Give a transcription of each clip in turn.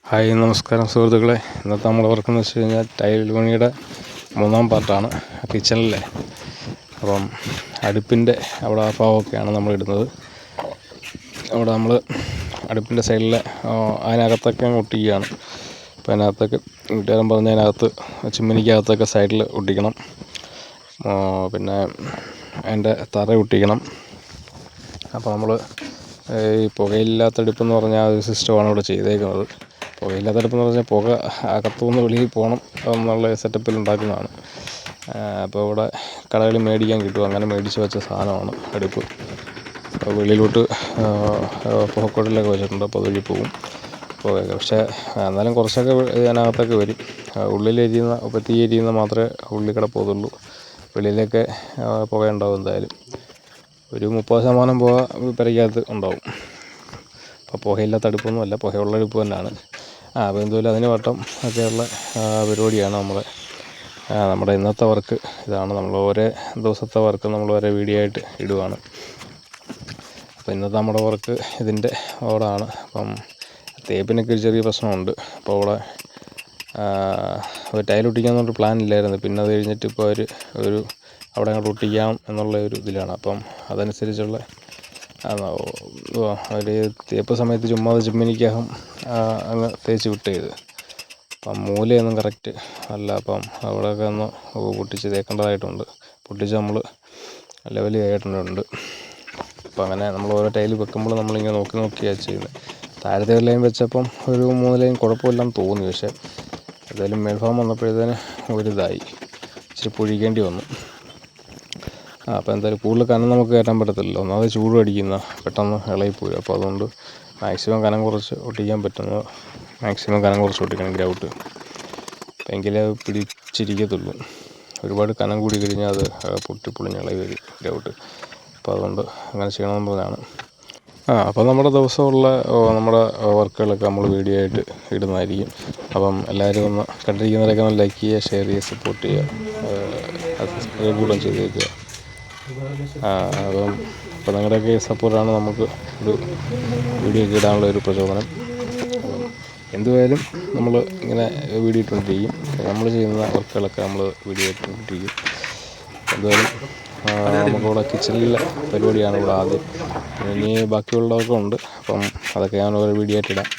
Hi നമസ്കാരം സുഹൃത്തുക്കളെ. ഇന്നത്തെ നമ്മൾ വർക്കെന്ന് വെച്ച് കഴിഞ്ഞാൽ ടൈൽ പണിയുടെ 3-ാം പാർട്ടാണ് കിച്ചണിലെ. അപ്പം അടുപ്പിൻ്റെ അവിടെ ആ ഭാഗമൊക്കെയാണ് നമ്മൾ ഇടുന്നത്. അവിടെ നമ്മൾ അടുപ്പിൻ്റെ സൈഡിലെ അതിനകത്തൊക്കെ അങ്ങ് ഒട്ടിക്കുകയാണ്. അപ്പോൾ അതിനകത്തൊക്കെ വീട്ടുകാരൻ പറഞ്ഞതിനകത്ത് ചിമ്മിനിക്കകത്തൊക്കെ സൈഡിൽ ഒട്ടിക്കണം. പിന്നെ അതിൻ്റെ തറ ഒട്ടിക്കണം. അപ്പോൾ നമ്മൾ ഈ പുകയില്ലാത്ത അടുപ്പെന്ന് പറഞ്ഞാൽ ഒരു സിസ്റ്റമാണ് ഇവിടെ ചെയ്തേക്കുന്നത്. പുകയില്ലാത്ത അടുപ്പെന്ന് പറഞ്ഞാൽ പുക അകത്തുനിന്ന് വെളിയിൽ പോകണം എന്നുള്ള സെറ്റപ്പിൽ ഉണ്ടാക്കുന്നതാണ്. അപ്പോൾ ഇവിടെ കടകളിൽ മേടിക്കാൻ കിട്ടും. അങ്ങനെ മേടിച്ച് വെച്ച സാധനമാണ് അടുപ്പ്. വെളിയിലോട്ട് പുകക്കുഴലൊക്കെ വെച്ചിട്ടുണ്ട്. അപ്പോൾ അതുവഴി പോവും പുകയൊക്കെ. പക്ഷേ എന്നാലും കുറച്ചൊക്കെ അതിനകത്തൊക്കെ വരും. ഉള്ളിലെരിയുന്ന തീ എരിയുന്ന മാത്രമേ ഉള്ളിൽ കൂടെ പോകത്തുള്ളൂ. വെളിയിലൊക്കെ പുകയുണ്ടാവും. എന്തായാലും ഒരു 30% പുക പെരയ്ക്കകത്ത് ഉണ്ടാവും. അപ്പോൾ പുകയില്ലാത്ത അടുപ്പൊന്നുമല്ല, പുകയുള്ള അടുപ്പ് തന്നെയാണ്. അപ്പോൾ എന്തുമില്ല അതിന് വട്ടം ഒക്കെയുള്ള പരിപാടിയാണ് നമ്മുടെ ഇന്നത്തെ വർക്ക് ഇതാണ്. നമ്മൾ ഓരോ ദിവസത്തെ വർക്ക് നമ്മൾ ഓരോ വീഡിയോ ആയിട്ട് ഇടുവാണ്. അപ്പോൾ ഇന്നത്തെ നമ്മുടെ വർക്ക് ഇതിൻ്റെ ഓടാണ്. അപ്പം തേപ്പിനൊക്കെ ഒരു ചെറിയ പ്രശ്നമുണ്ട്. അപ്പോൾ അവിടെ ടൈലൊട്ടിക്കാമെന്നൊരു പ്ലാൻ ഇല്ലായിരുന്നു. പിന്നെ അത് കഴിഞ്ഞിട്ട് ഇപ്പോൾ ഒരു അവിടെ അങ്ങോട്ട് ഒട്ടിക്കാം എന്നുള്ള ഒരു ഇതിലാണ്. അപ്പം അതനുസരിച്ചുള്ള ഒരു തേപ്പ് സമയത്ത് ചുമ്മാതെ ചിമ്മിനിക്കകം അങ്ങ് തേച്ച് വിട്ട് ചെയ്ത്. അപ്പം മൂലയൊന്നും കറക്റ്റ് അല്ല. അപ്പം അവിടെയൊക്കെ ഒന്ന് പൊട്ടിച്ച് തേക്കേണ്ടതായിട്ടുണ്ട്. പൊട്ടിച്ച് നമ്മൾ ലെവൽ ചെയ്തിട്ടുണ്ട്. അപ്പം അങ്ങനെ നമ്മൾ ഓരോ ടൈല് വെക്കുമ്പോൾ നമ്മളിങ്ങനെ നോക്കിയാണ് ചെയ്യുന്നത്. താഴത്തെ ഒരു ലൈൻ വെച്ചപ്പം ഒരു 3 ലൈൻ കുഴപ്പമില്ലെന്ന് തോന്നി. പക്ഷേ എന്തായാലും മേൽഭാഗം വന്നപ്പോഴത്തേന് ഒരിതായി ഇച്ചിരി പൊഴിക്കേണ്ടി വന്നു. അപ്പോൾ എന്തായാലും കൂടുതൽ കനം നമുക്ക് കയറ്റാൻ പറ്റത്തില്ലല്ലോ. ഒന്നാമത് ചൂട് അടിക്കുന്ന പെട്ടെന്ന് ഇളകിപ്പോയി. അപ്പോൾ അതുകൊണ്ട് മാക്സിമം കനം കുറച്ച് ഒട്ടിക്കാൻ പറ്റുന്നത് മാക്സിമം കനം കുറച്ച് ഒട്ടിക്കണം ഗ്രൗട്ട്. എങ്കിലേ അത് പിടിച്ചിരിക്കത്തുള്ളൂ. ഒരുപാട് കനം കൂടി കഴിഞ്ഞാൽ അത് പൊട്ടിപ്പൊളിഞ്ഞ് ഇളകി വരും ഗ്രൗട്ട്. അപ്പോൾ അതുകൊണ്ട് അങ്ങനെ ചെയ്യണമെന്ന് പറഞ്ഞാണ്. അപ്പോൾ നമ്മുടെ ദിവസമുള്ള നമ്മുടെ വർക്കുകളൊക്കെ നമ്മൾ വീഡിയോ ആയിട്ട് ഇടുന്നതായിരിക്കും. അപ്പം എല്ലാവരും ഒന്ന് കണ്ടിരിക്കുന്നവരൊക്കെ ഒന്ന് ലൈക്ക് ചെയ്യുക, ഷെയർ ചെയ്യുക, സപ്പോർട്ട് ചെയ്യുക, സബ്സ്ക്രൈബ് കൂടെ ചെയ്തേക്കുക. അപ്പോൾ നിങ്ങളുടെയൊക്കെ സപ്പോർട്ടാണ് നമുക്ക് ഒരു വീഡിയോ ഒക്കെ ഇടാനുള്ള ഒരു പ്രചോദനം. എന്തുവായാലും നമ്മൾ ഇങ്ങനെ വീഡിയോ ഇട്ടുകൊണ്ടിരിക്കും. നമ്മൾ ചെയ്യുന്ന വർക്കുകളൊക്കെ നമ്മൾ വീഡിയോ ഇട്ടുകൊണ്ടിരിക്കും. എന്തായാലും നമുക്കിവിടെ കിച്ചണിലെ പരിപാടിയാണ് ഇവിടെ ആദ്യം. ഇനി ബാക്കിയുള്ളതൊക്കെ ഉണ്ട്. അപ്പം അതൊക്കെ ഞാൻ ഓരോ വീഡിയോ ആയിട്ട് ഇടാം.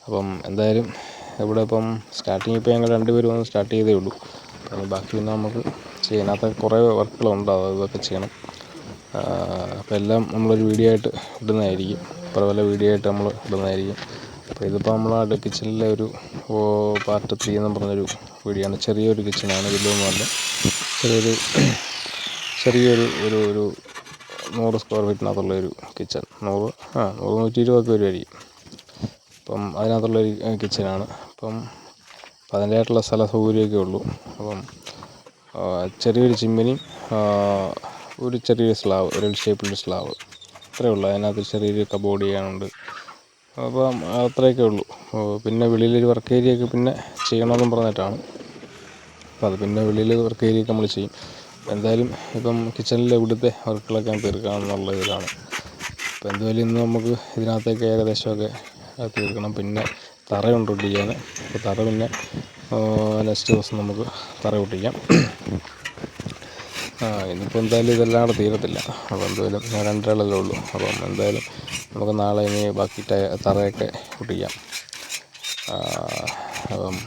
അപ്പം എന്തായാലും ഇവിടെ ഇപ്പം സ്റ്റാർട്ടിങ് ഇപ്പോൾ ഞങ്ങൾ 2 പേരും ഒന്ന് സ്റ്റാർട്ട് ചെയ്തേ ഉള്ളൂ. അപ്പം ബാക്കി പിന്നെ നമുക്ക് ചെയ്യാനകത്ത് കുറേ വർക്കുകളുണ്ട്. അതൊക്കെ ചെയ്യണം. അപ്പോൾ എല്ലാം നമ്മളൊരു വീഡിയോ ആയിട്ട് ഇടുന്നതായിരിക്കും. പല വീഡിയോ ആയിട്ട് നമ്മൾ ഇടുന്നതായിരിക്കും. അപ്പോൾ ഇതിപ്പോൾ നമ്മളെ കിച്ചണിലെ ഒരു പാർട്ട് 3 എന്ന് പറഞ്ഞൊരു വീഡിയോ ആണ്. ചെറിയൊരു കിച്ചണാണ്, വലിയൊന്നുമല്ല. ചെറിയൊരു ഒരു 100 സ്ക്വയർ ഫീറ്റിനകത്തുള്ളൊരു കിച്ചൺ. 100-120 ഒക്കെ വരുമായിരിക്കും. അപ്പം അതിനകത്തുള്ളൊരു കിച്ചനാണ്. അപ്പം അതിൻ്റെതായിട്ടുള്ള സ്ഥല സൗകര്യമൊക്കെ ഉള്ളൂ. അപ്പം ചെറിയൊരു ചിമ്മിനി, ഒരു ചെറിയൊരു സ്ലാവ്, ഒരു ഷേപ്പിലുള്ള സ്ലാവ്, അത്രയേ ഉള്ളൂ. അതിനകത്ത് ചെറിയൊരു കബോർഡ് ചെയ്യാനുണ്ട്. അപ്പം അത്രയൊക്കെ ഉള്ളൂ. പിന്നെ വെളിയിലൊരു വർക്ക് ഏരിയയൊക്കെ പിന്നെ ചെയ്യണമെന്നും പറഞ്ഞിട്ടാണ്. അപ്പോൾ അത് പിന്നെ വെളിയിൽ വർക്ക് ഏരിയയൊക്കെ നമ്മൾ ചെയ്യും. എന്തായാലും ഇപ്പം കിച്ചണിലെ ഇവിടുത്തെ വർക്കുകളൊക്കെ തീർക്കാമെന്നുള്ള ഇതിലാണ്. അപ്പോൾ എന്തായാലും ഇന്ന് നമുക്ക് ഇതിനകത്തേക്ക് ഏകദേശമൊക്കെ തീർക്കണം. പിന്നെ തറയുണ്ട് ഒട്ടിക്കാൻ. അപ്പോൾ തറ പിന്നെ നെക്സ്റ്റ് ദിവസം നമുക്ക് തറ ഒട്ടിക്കാം. ഇന്നിപ്പോൾ എന്തായാലും ഇതെല്ലാം കൂടെ തീരത്തില്ല. അപ്പോൾ എന്തായാലും 2 ആളല്ലേ ഉള്ളൂ. അപ്പം എന്തായാലും നമുക്ക് നാളെ ഇനി ബാക്കി തറയൊക്കെ ഒട്ടിക്കാം. അപ്പം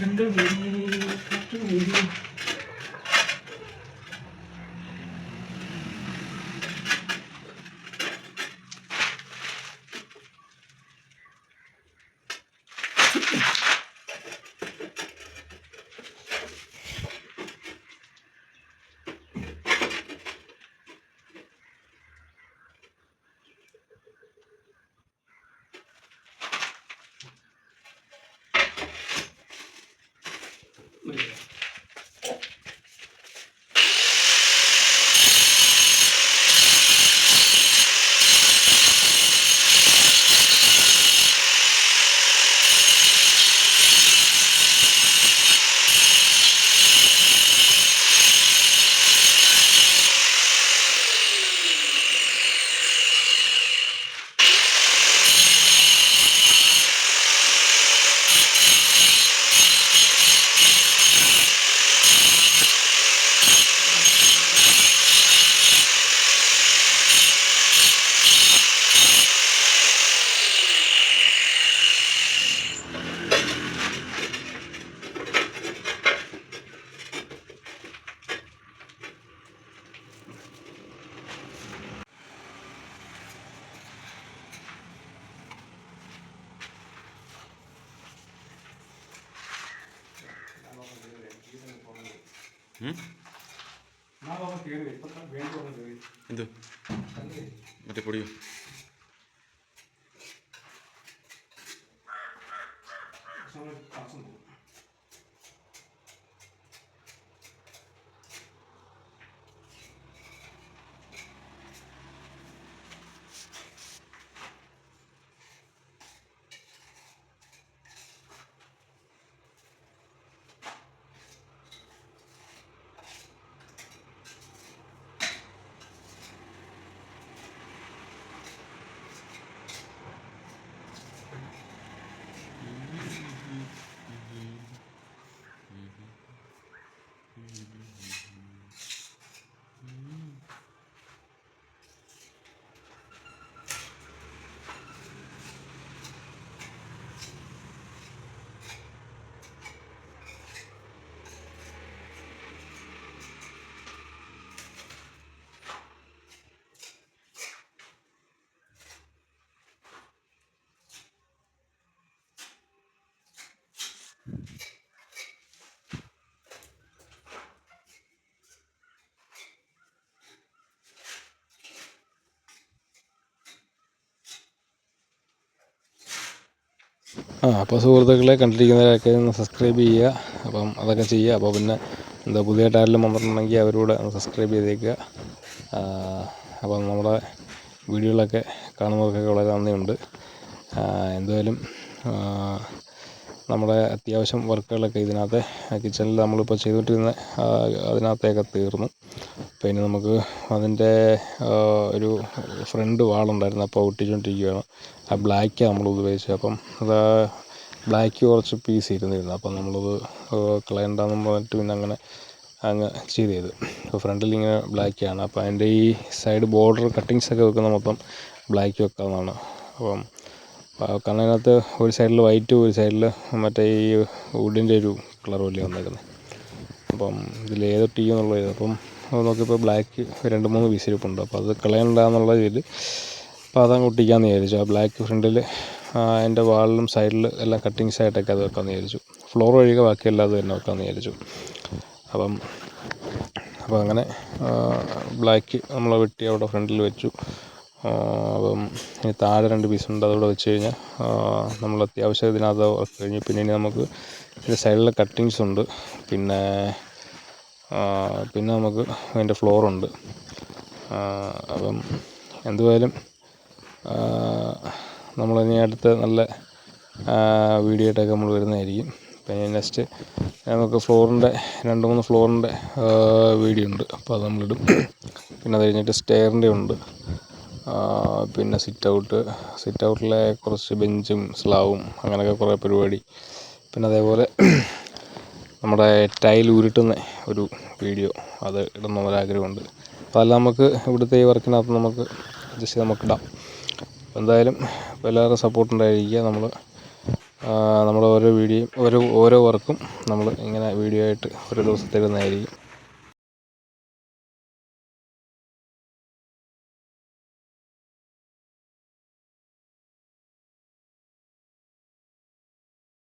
എന്ത് മറ്റേ പൊടിയോ? അപ്പോൾ സുഹൃത്തുക്കളെ, കണ്ടിരിക്കുന്നവരൊക്കെ ഒന്ന് സബ്സ്ക്രൈബ് ചെയ്യുക. അപ്പം അതൊക്കെ ചെയ്യുക. അപ്പോൾ പിന്നെ പുതിയതായിട്ട് ആരെങ്കിലും വന്നിട്ടുണ്ടെങ്കിൽ അവരോട് ഒന്ന് സബ്സ്ക്രൈബ് ചെയ്തേക്കുക. അപ്പം നമ്മുടെ വീഡിയോകളൊക്കെ കാണുന്നവർക്കൊക്കെ വളരെ നന്ദിയുണ്ട്. എന്തായാലും നമ്മുടെ അത്യാവശ്യം വർക്കുകളൊക്കെ ഇതിനകത്ത് കിച്ചണിൽ നമ്മളിപ്പോൾ ചെയ്തുകൊണ്ടിരുന്ന അതിനകത്തേക്ക് തീർന്നു. അപ്പോൾ ഇനി നമുക്ക് അതിൻ്റെ ഒരു ഫ്രണ്ട് വാളുണ്ടായിരുന്നു, അപ്പോൾ ഒട്ടിച്ചുകൊണ്ടിരിക്കുകയാണ്. ആ ബ്ലാക്കാണ് നമ്മൾ ഉപയോഗിച്ചത്. അപ്പം അത് ബ്ലാക്ക് കുറച്ച് പീസ് ഇരുന്നിരുന്നു. അപ്പം നമ്മളത് കളയണ്ടെന്ന് പറഞ്ഞിട്ട് പിന്നെ അങ്ങനെ അങ്ങ് ചെയ്ത്. അപ്പോൾ ഫ്രണ്ടിൽ ഇങ്ങനെ ബ്ലാക്കാണ്. അപ്പോൾ അതിൻ്റെ ഈ സൈഡ് ബോർഡർ കട്ടിങ്സൊക്കെ വെക്കുന്ന മൊത്തം ബ്ലാക്ക് വെക്കാമെന്നാണ്. അപ്പം കാരണം അതിനകത്ത് ഒരു സൈഡിൽ വൈറ്റും ഒരു സൈഡിൽ മറ്റേ ഈ വുഡിൻ്റെ ഒരു കളറും അല്ലേ വന്നേക്കുന്നത്. അപ്പം ഇതിൽ ഏതൊട്ട് ചെയ്യുമെന്നുള്ളത്. അപ്പം നോക്കിയപ്പോൾ ബ്ലാക്ക് 2-3 പീസ് ഇരിപ്പുണ്ട്. അപ്പോൾ അത് കളയണ്ടെന്നുള്ള ഇതിൽ അപ്പോൾ അതങ്ങ് ഒട്ടിക്കാമെന്ന് വിചാരിച്ചു. ആ ബ്ലാക്ക് ഫ്രണ്ടിൽ അതിൻ്റെ വാളിലും സൈഡിൽ എല്ലാം കട്ടിങ്സ് ആയിട്ടൊക്കെ അത് വെക്കാമെന്ന് വിചാരിച്ചു. ഫ്ലോർ ഒഴികെ ബാക്കിയെല്ലാം അത് തന്നെ വെക്കാമെന്ന് വിചാരിച്ചു. അപ്പോൾ അങ്ങനെ ബ്ലാക്ക് നമ്മൾ വെട്ടി അവിടെ ഫ്രണ്ടിൽ വെച്ചു. അപ്പം ഇനി താഴെ 2 പീസുണ്ട്, അതവിടെ വെച്ച് കഴിഞ്ഞാൽ നമ്മൾ അത്യാവശ്യം ഇതിനകത്ത് വർക്ക് കഴിഞ്ഞു. പിന്നെ ഇനി നമുക്ക് ഇതിൻ്റെ സൈഡിലെ കട്ടിങ്സ് ഉണ്ട്. പിന്നെ നമുക്ക് അതിൻ്റെ ഫ്ലോറുണ്ട്. അപ്പം എന്തുവായാലും നമ്മളിനി അടുത്ത് നല്ല വീഡിയോ ആയിട്ടൊക്കെ നമ്മൾ വരുന്നതായിരിക്കും. പിന്നെ നെക്സ്റ്റ് നമുക്ക് ഫ്ലോറിൻ്റെ 2-3 ഫ്ലോറിൻ്റെ വീഡിയോ ഉണ്ട്. അപ്പോൾ അത് നമ്മളിടും. പിന്നെ അത് കഴിഞ്ഞിട്ട് സ്റ്റെയറിൻ്റെ ഉണ്ട്. പിന്നെ സിറ്റ് ഔട്ടിലെ കുറച്ച് ബെഞ്ചും സ്ലാവും അങ്ങനെയൊക്കെ കുറേ പരിപാടി. പിന്നെ അതേപോലെ നമ്മുടെ ടൈൽ ഉരുട്ടുന്ന ഒരു വീഡിയോ അത് ഇടണമെന്നൊരാഗ്രഹമുണ്ട്. അപ്പോൾ അതെല്ലാം നമുക്ക് ഇവിടുത്തെ ഈ വർക്കിനകത്ത് നമുക്ക് ജസ്റ്റ് നമുക്കിടാം. എന്തായാലും എല്ലാവരും സപ്പോർട്ട് ഉണ്ടായിരിക്കുക. നമ്മൾ നമ്മുടെ ഓരോ വീഡിയോയും ഓരോ വർക്കും നമ്മൾ ഇങ്ങനെ വീഡിയോ ആയിട്ട് ഓരോ ദിവസത്തെ ഇടുന്നതായിരിക്കും.